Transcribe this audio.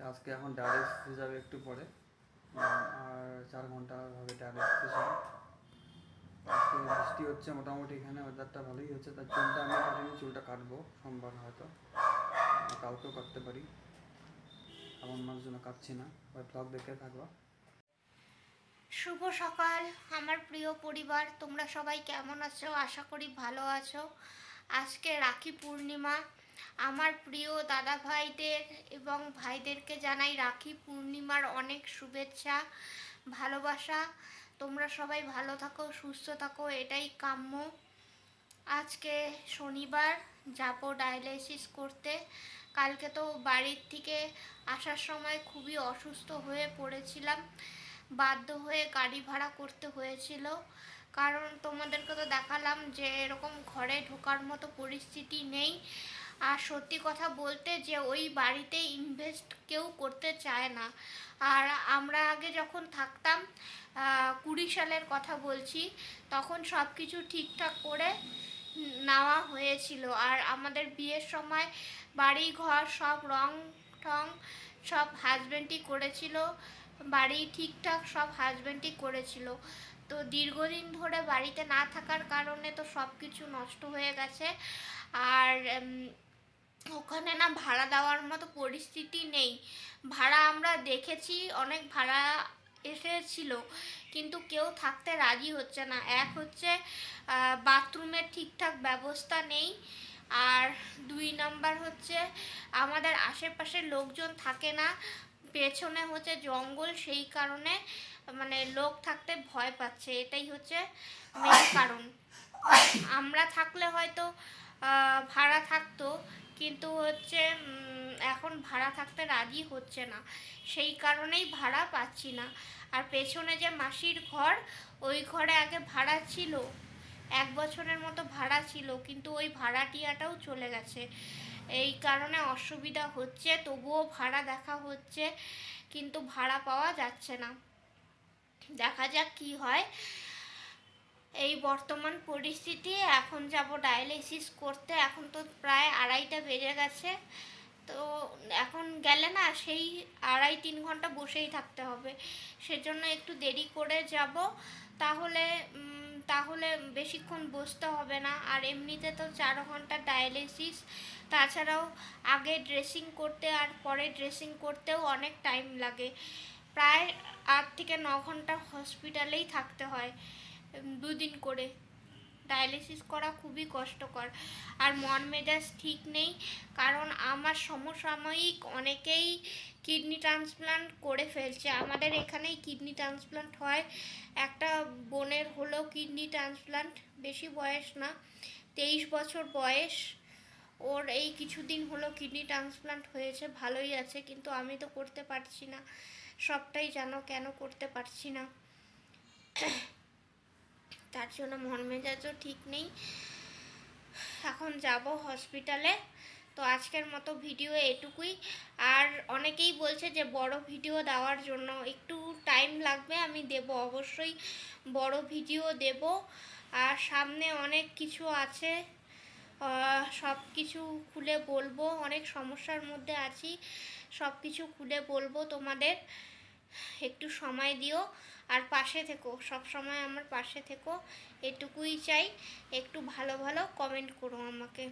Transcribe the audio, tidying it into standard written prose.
আজকে এখন ডায়ালিসিস যাবে একটু পরে, আর 4 ঘন্টা হবে ডায়ালিসিস। আজকে বৃষ্টি হচ্ছে মোটামুটি, এখানে ওয়েদারটা ভালোই হচ্ছে। তার চুলটা আমি কাটিনি, চুলটা কাটবো সোমবার হয়তো, কালকেও কাটতে পারি। এমন মাস জন্য কাটছি না, ওই ব্লগ দেখে থাকবো। শুভ সকাল আমার প্রিয় পরিবার, তোমরা সবাই কেমন আছো? আশা করি ভালো আছো। আজকে রাখি পূর্ণিমা। আমার প্রিয় দাদা ভাইদের এবং ভাইদেরকে জানাই রাখি পূর্ণিমার অনেক শুভেচ্ছা, ভালোবাসা। তোমরা সবাই ভালো থাকো, সুস্থ থাকো, এটাই কাম্য। আজকে শনিবার, যাব ডায়ালিসিস করতে। কালকে তো বাড়ির থেকে আসার সময় খুবই অসুস্থ হয়ে পড়েছিলাম, বাধ্য হয়ে গাড়ি ভাড়া করতে হয়েছিল। কারণ তোমাদেরকে তো দেখালাম যে এরকম ঘরে ঢোকার মতো পরিস্থিতি নেই। আর সত্যি কথা বলতে যে ওই বাড়িতে ইনভেস্ট কেউ করতে চায় না। আর আমরা আগে যখন থাকতাম, 20 সালের কথা বলছি, তখন সব কিছু ঠিকঠাক করে নেওয়া হয়েছিল। আর আমাদের বিয়ের সময় বাড়ি ঘর সব রং ঠং সব হাজব্যান্ডই করেছিল, বাড়ি ঠিকঠাক সব হাজব্যান্ডই করেছিল। তো দীর্ঘদিন ধরে বাড়িতে না থাকার কারণে তো সব কিছু নষ্ট হয়ে গেছে। আর ওখানে না ভাড়া দেওয়ার মতো পরিস্থিতি নেই। ভাড়া আমরা দেখেছি, অনেক ভাড়া এসেছিল, কিন্তু কেউ থাকতে রাজি হচ্ছে না। এক হচ্ছে বাথরুমের ঠিকঠাক ব্যবস্থা নেই, আর 2 নাম্বার হচ্ছে আমাদের আশেপাশে লোকজন থাকে না। পেছনে হচ্ছে জঙ্গল, সেই কারণে মানে লোক থাকতে ভয় পাচ্ছে, এটাই হচ্ছে মেন কারণ। আমরা থাকলে হয়তো ভাড়া থাকতো, কিন্তু হচ্ছে এখন ভাড়া থাকতে রাজি হচ্ছে না, সেই কারণেই ভাড়া পাচ্ছি না। আর পেছনে যে মাসির ঘর, ওই ঘরে আগে ভাড়া ছিল, 1 বছরের মতো ভাড়া ছিল, কিন্তু ওই ভাড়াটিয়াটাও চলে গেছে। এই কারণে অসুবিধা হচ্ছে, তবুও ভাড়া দেখা হচ্ছে, কিন্তু ভাড়া পাওয়া যাচ্ছে না। দেখা যাক কি হয়। এই বর্তমান পরিস্থিতি। এখন যাব ডায়ালিসিস করতে, এখন তো প্রায় 2:30টা বেজে গেছে। তো এখন গেলে না সেই 2.5-3 ঘন্টা বসেই থাকতে হবে, সেজন্য একটু দেরি করে যাব। তাহলে তাহলে বেশিক্ষণ বসতে হবে না। আর এমনিতে তো 4 ঘন্টা ডায়ালিসিস, তাছাড়াও আগে ড্রেসিং করতে আর পরে ড্রেসিং করতেও অনেক টাইম লাগে। প্রায় 8 থেকে 9 ঘন্টা হসপিটালেই থাকতে হয়, 2 দিন করে। ডায়ালিসিস করা খুবই কষ্টকর। আর মন মেজাজ ঠিক নেই, কারণ আমার সমসাময়িক অনেকেই কিডনি ট্রান্সপ্লান্ট করে ফেলছে। আমাদের এখানেই কিডনি ট্রান্সপ্লান্ট হয়। একটা বোনের হলো কিডনি ট্রান্সপ্লান্ট, বেশি বয়স না, 23 বছর বয়স ওর। এই কিছুদিন হলো কিডনি ট্রান্সপ্লান্ট হয়েছে, ভালোই আছে, কিন্তু আমি তো করতে পারছি না। সবটাই জানো কেন করতে পারছি না, তার জন্য মন মেজাজও ঠিক নেই। এখন যাব হসপিটালে। তো আজকের মতো ভিডিও এটুকুই। আর অনেকেই বলছে যে বড় ভিডিও দেওয়ার জন্য, একটু টাইম লাগবে, আমি দেব, অবশ্যই বড় ভিডিও দেব। আর সামনে অনেক কিছু আছে, সব কিছু খুলে বলবো। অনেক সমস্যার মধ্যে আছি, সব কিছু খুলে বলবো তোমাদের। একটু সময় দিও আর পাশে থেকো, সব সময় আমার পাশে থেকো, এটুকুই চাই। একটু ভালো ভালো কমেন্ট করো আমাকে।